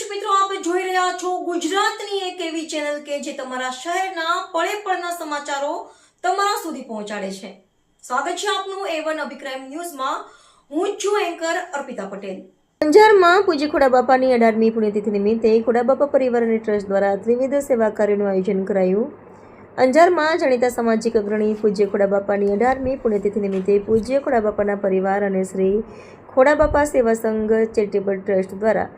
દર્શક મિત્રો, આપ જોઈ રહ્યા છો ગુજરાતની એક એવી ચેનલ કે જે તમારા શહેરના પળે પળના સમાચારો તમારા સુધી પહોંચાડે છે. સ્વાગત છે આપનું A1 અભિક્રાઇમ ન્યૂઝમાં. હું છું એન્કર અર્પિતા પટેલ. અંજારમાં પૂજ્ય ખોડા બાપાની 18મી પુણ્યતિથિ નિમિત્તે ખોડા બાપા પરિવાર અને ટ્રસ્ટ દ્વારા ત્રિવિધ સેવા કાર્યનું આયોજન કરાયું. અંજારમાં જાણીતા સામાજિક અગ્રણી પૂજ્ય ખોડા બાપાની 18મી પુણ્યતિથિ નિમિત્તે પૂજ્ય ખોડા બાપાના પરિવાર અને શ્રી ખોડા બાપા સેવા સંઘ ચેરિટેબલ ટ્રસ્ટ દ્વારા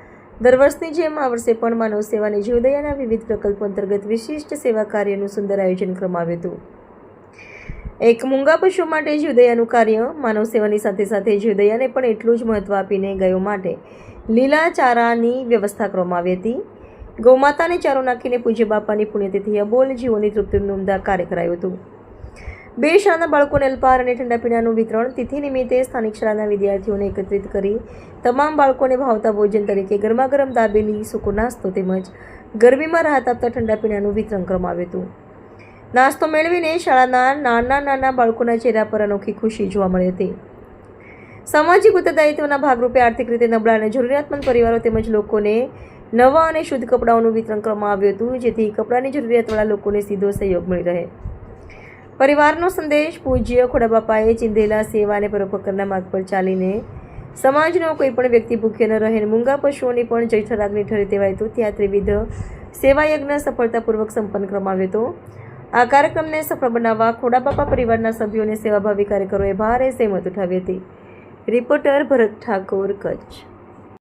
દર વર્ષની જેમ આ વર્ષે પણ માનવ સેવા અને જીવદયાના વિવિધ પ્રકલ્પો અંતર્ગત વિશિષ્ટ સેવા કાર્યનું સુંદર આયોજન કરવામાં આવ્યું હતું. એક મૂંગા પશુ માટે જીવદયાનું કાર્ય, માનવ સેવાની સાથે સાથે જીવદયાને પણ એટલું જ મહત્વ આપીને ગાયો માટે લીલા ચારાની વ્યવસ્થા કરવામાં આવી હતી. ગૌમાતાને ચારો નાખીને પૂજ્ય બાપાની પુણ્યતિથિ અબોલ જીવોની તૃપ્તિનું ઉમદા કાર્ય કરાયું હતું. 2 શાળાના બાળકોને અલ્પાહાર અને ઠંડા પીણાનું વિતરણ. તિથિ નિમિત્તે સ્થાનિક શાળાના વિદ્યાર્થીઓને એકત્રિત કરી તમામ બાળકોને ભાવતા ભોજન તરીકે ગરમાગરમ દાબેલી, સૂકો નાસ્તો તેમજ ગરમીમાં રાહત આપતા ઠંડા પીણાનું વિતરણ કરવામાં આવ્યું હતું. નાસ્તો મેળવીને શાળાના નાના બાળકોના ચહેરા પર અનોખી ખુશી જોવા મળી હતી. સામાજિક ઉત્તરદાયિત્વના ભાગરૂપે આર્થિક રીતે નબળા અને જરૂરિયાતમંદ પરિવારો તેમજ લોકોને નવા અને શુદ્ધ કપડાઓનું વિતરણ કરવામાં આવ્યું હતું, જેથી કપડાની જરૂરિયાતવાળા લોકોને સીધો સહયોગ મળી રહે. પરિવારનો સંદેશ: પૂજ્ય ખોડા બાપાએ ચીંધેલા સેવા અને પરોપકારના માર્ગ પર ચાલીને સમાજનો કોઈ પણ વ્યક્તિ ભૂખ્યો ન રહે, મૂંગા પશુઓની પણ જય ઠરાગની ઠરે તેવા હેતુથી આ ત્રિવિધ સેવા યજ્ઞ સફળતાપૂર્વક સંપન્ન કરવામાં આવ્યો હતો. આ કાર્યક્રમને સફળ બનાવવા ખોડા બાપા પરિવારના સભ્યો અને સેવાભાવી કાર્યકરોએ ભારે સહેમત ઉઠાવી હતી. રિપોર્ટર ભરત ઠાકોર, કચ્છ.